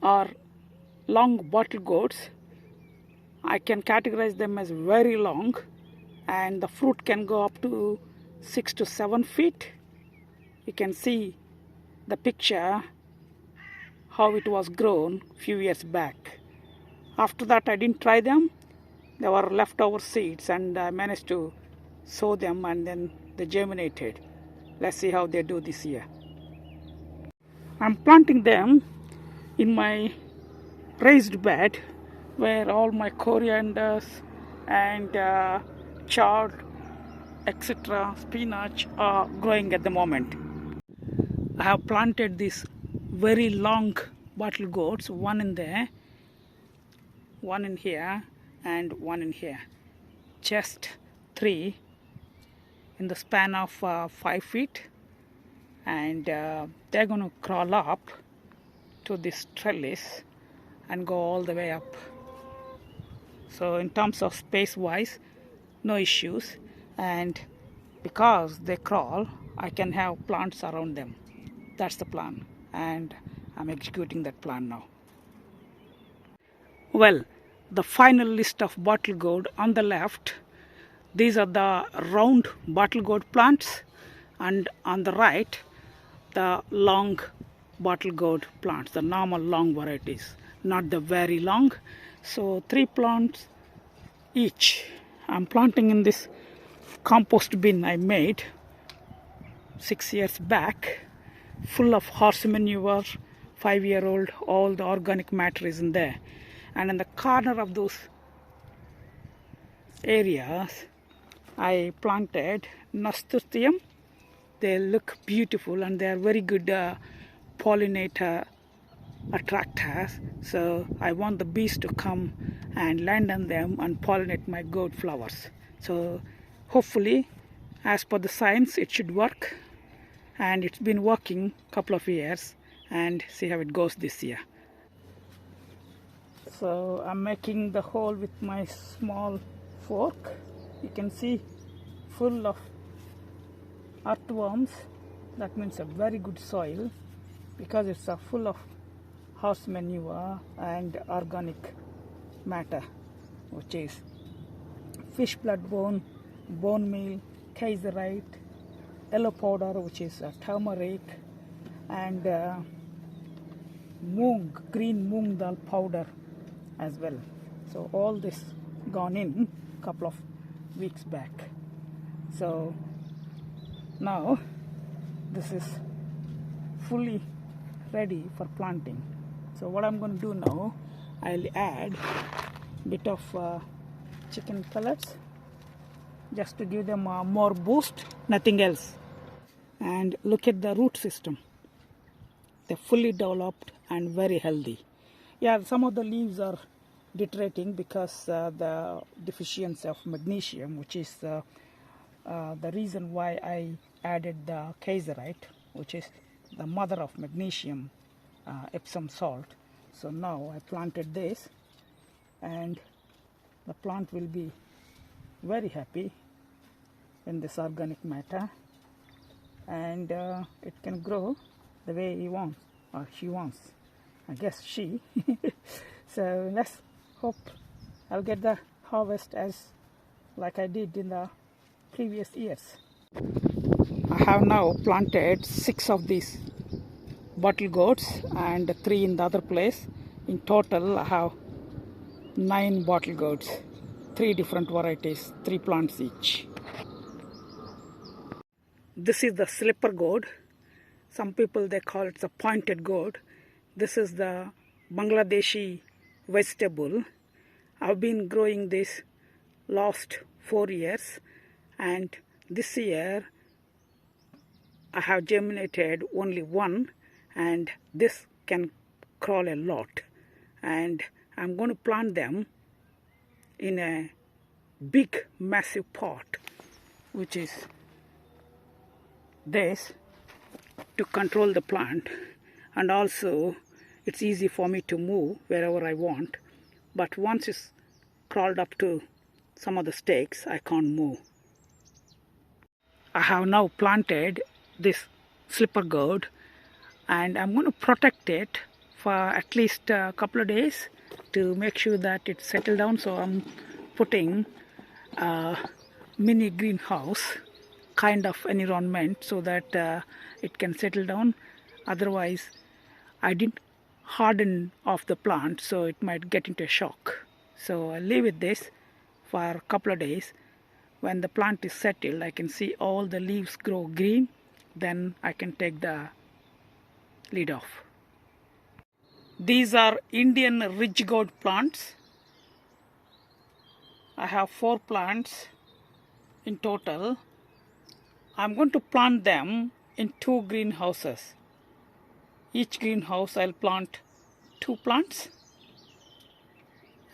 are long bottle gourds. I can categorize them as very long, and the fruit can go up to 6 to 7 feet. You can see the picture how it was grown few years back. After that I didn't try them. They were leftover seeds and I managed to sow them and then they germinated. Let's see how they do this year. I'm planting them in my raised bed where all my corianders and chard, etc., spinach are growing at the moment. I have planted these very long bottle gourds, one in there, one in here, and one in here. Just 3 in the span of 5 feet, and they're going to crawl up to this trellis and go all the way up. So in terms of space wise, no issues, and because they crawl, I can have plants around them. That's the plan, and I'm executing that plan now. Well, the final list of bottle gourd on the left, these are the round bottle gourd plants, and on the right the long bottle gourd plants, the normal long varieties, not the very long. So 3 plants each. I'm planting in this compost bin I made 6 years back, full of horse manure, 5-year-old, all the organic matter is in there. And in the corner of those areas I planted nasturtium. They look beautiful and they are very good pollinator attractors. So I want the bees to come and land on them and pollinate my gourd flowers. So hopefully, as per the science, it should work, and it's been working a couple of years, and see how it goes this year. So I'm making the hole with my small fork. You can see full of earthworms. That means a very good soil because it's full of horse manure and organic matter, which is fish blood bone, bone meal, kaiserite, yellow powder, which is turmeric, and green moong dal powder as well. So all this gone in a couple of weeks back. So now this is fully ready for planting. So what I'm going to do now, I'll add a bit of chicken pellets just to give them more boost, nothing else. And look at the root system. They're fully developed and very healthy. Yeah, some of the leaves are deteriorating because the deficiency of magnesium, which is the reason why I added the kaiserite, which is the mother of magnesium, Epsom salt. So now I planted this, and the plant will be very happy in this organic matter, and it can grow the way he wants, or she wants. I guess she. So let's hope I'll get the harvest as like I did in the previous years. I have now planted 6 of these bottle gourds and 3 in the other place. In total I have 9 bottle gourds, 3 different varieties, 3 plants each. This is the slipper gourd. Some people they call it the pointed gourd. This is the Bangladeshi vegetable. I've been growing this last 4 years, and this year I have germinated only 1, and this can crawl a lot, and I'm going to plant them in a big massive pot, which is this, to control the plant, and also it's easy for me to move wherever I want. But once it's crawled up to some of the stakes, I can't move. I have now planted this slipper gourd, and I'm going to protect it for at least a couple of days to make sure that it settled down. So I'm putting a mini greenhouse kind of environment so that it can settle down. Otherwise, I didn't harden off the plant, so it might get into a shock. So I'll leave it this for a couple of days. When the plant is settled, I can see all the leaves grow green. Then I can take the lid off. These are Indian ridge gourd plants. I have 4 plants in total. I'm going to plant them in 2 greenhouses. Each greenhouse I'll plant 2 plants,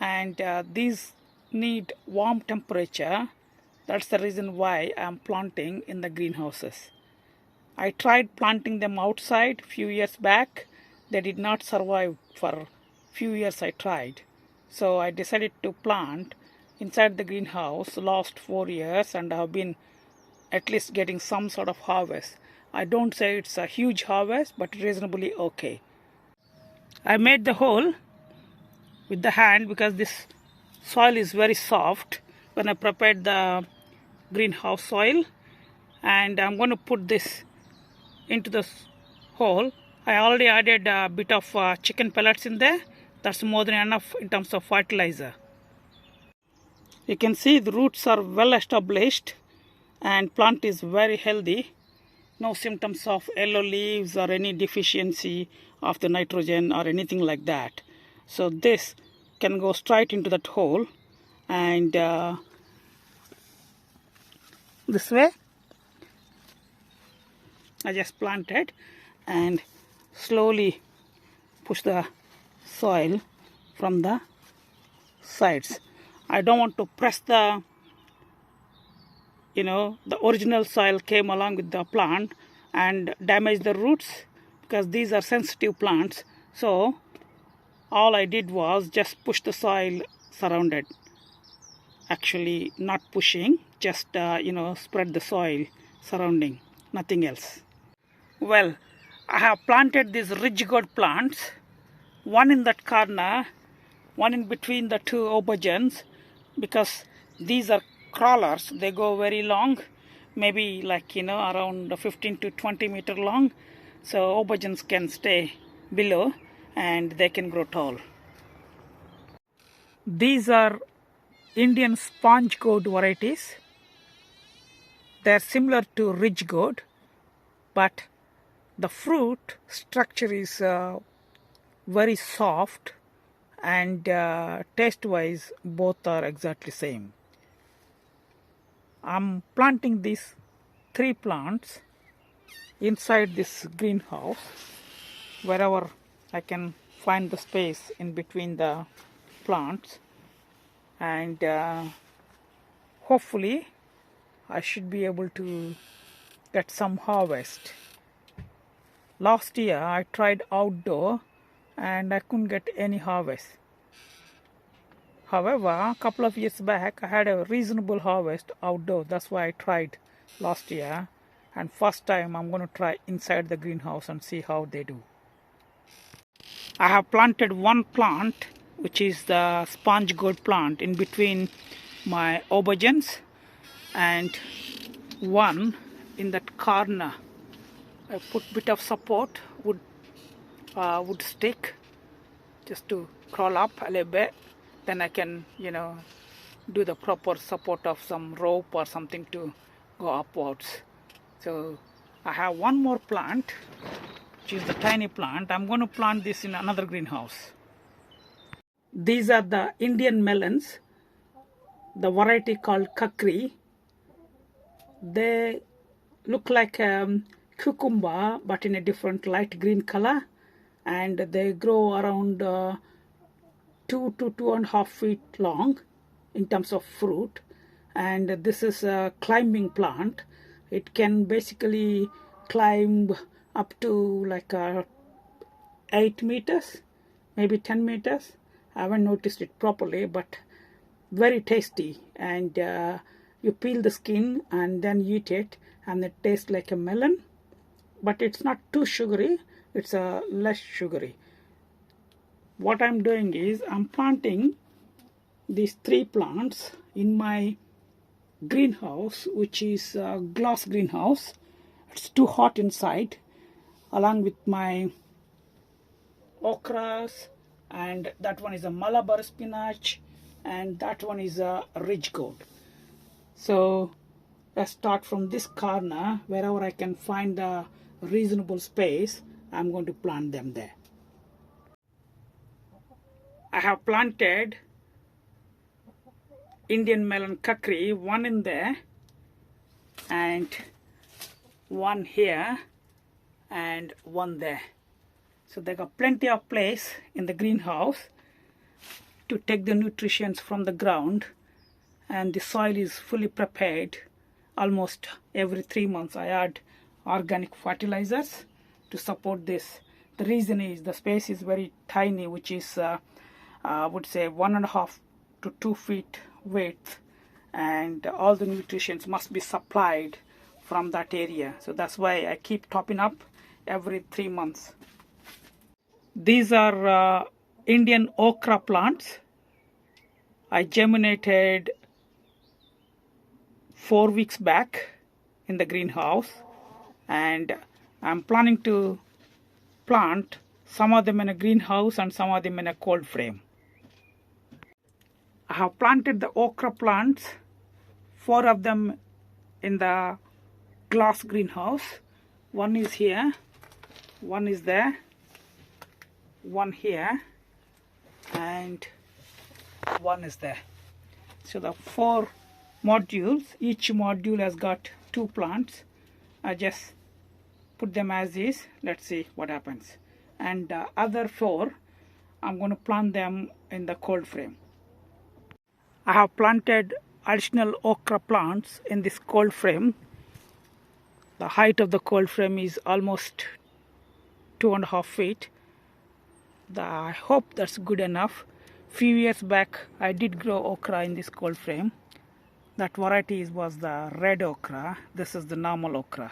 and these need warm temperature. That's the reason why I'm planting in the greenhouses. I tried planting them outside a few years back. They did not survive for a few years I tried. So I decided to plant inside the greenhouse last 4 years, and I have been at least getting some sort of harvest. I don't say it's a huge harvest, but reasonably okay. I made the hole with the hand because this soil is very soft when I prepared the greenhouse soil, and I'm going to put this into the hole. I already added a bit of chicken pellets in there. That's more than enough in terms of fertilizer. You can see the roots are well established and plant is very healthy. No symptoms of yellow leaves or any deficiency of the nitrogen or anything like that. So this can go straight into that hole, and this way I just planted and slowly push the soil from the sides. I don't want to press the original soil came along with the plant and damage the roots, because these are sensitive plants. So all I did was just push the soil surrounded. Actually not pushing, just spread the soil surrounding, nothing else. Well, I have planted these ridge gourd plants, one in that corner, one in between the 2 aubergines, because these are crawlers. They go very long, maybe around 15 to 20 meter long. So aubergines can stay below and they can grow tall. These are Indian sponge gourd varieties. They are similar to ridge gourd, but the fruit structure is very soft, and taste wise both are exactly same. I'm planting these 3 plants inside this greenhouse wherever I can find the space in between the plants, and hopefully I should be able to get some harvest. Last year I tried outdoor and I couldn't get any harvest. However, a couple of years back I had a reasonable harvest outdoor. That's why I tried last year, and first time I'm going to try inside the greenhouse and see how they do. I have planted 1 plant, which is the sponge gourd plant, in between my aubergines, and 1 in that corner. I put bit of support, wood stick, just to crawl up a little bit. Then I can, do the proper support of some rope or something to go upwards. So I have 1 more plant, which is the tiny plant. I'm going to plant this in another greenhouse. These are the Indian melons, the variety called kakri. They look like cucumber but in a different light green color, and they grow around 2 to 2.5 feet long in terms of fruit. And this is a climbing plant. It can basically climb up to 8 meters, maybe 10 meters. I haven't noticed it properly, but very tasty. And you peel the skin and then eat it, and it tastes like a melon, but it's not too sugary. It's less sugary. what I'm doing is I'm planting these 3 plants in my greenhouse, which is a glass greenhouse. It's too hot inside, along with my okras, and that one is a Malabar spinach, and that one is a ridge gourd. So let's start from this corner. Wherever I can find a reasonable space, I'm going to plant them there. I have planted Indian melon kakri, one in there and one here and one there. So they got plenty of place in the greenhouse to take the nutrients from the ground, and the soil is fully prepared. Almost every 3 months I add organic fertilizers to support this. The reason is the space is very tiny, which is I would say 1.5 to 2 feet width, and all the nutrients must be supplied from that area. So that's why I keep topping up every 3 months. These are Indian okra plants. I germinated 4 weeks back in the greenhouse, and I'm planning to plant some of them in a greenhouse and some of them in a cold frame. I have planted the okra plants, 4 of them in the glass greenhouse. One is here, one is there, one here, and one is there. So the 4 modules, each module has got 2 plants. I just put them as is. Let's see what happens. And the other 4, I'm going to plant them in the cold frame. I have planted additional okra plants in this cold frame. The height of the cold frame is almost 2.5 feet. I hope that's good enough. Few years back I did grow okra in this cold frame. That variety was the red okra. This is the normal okra.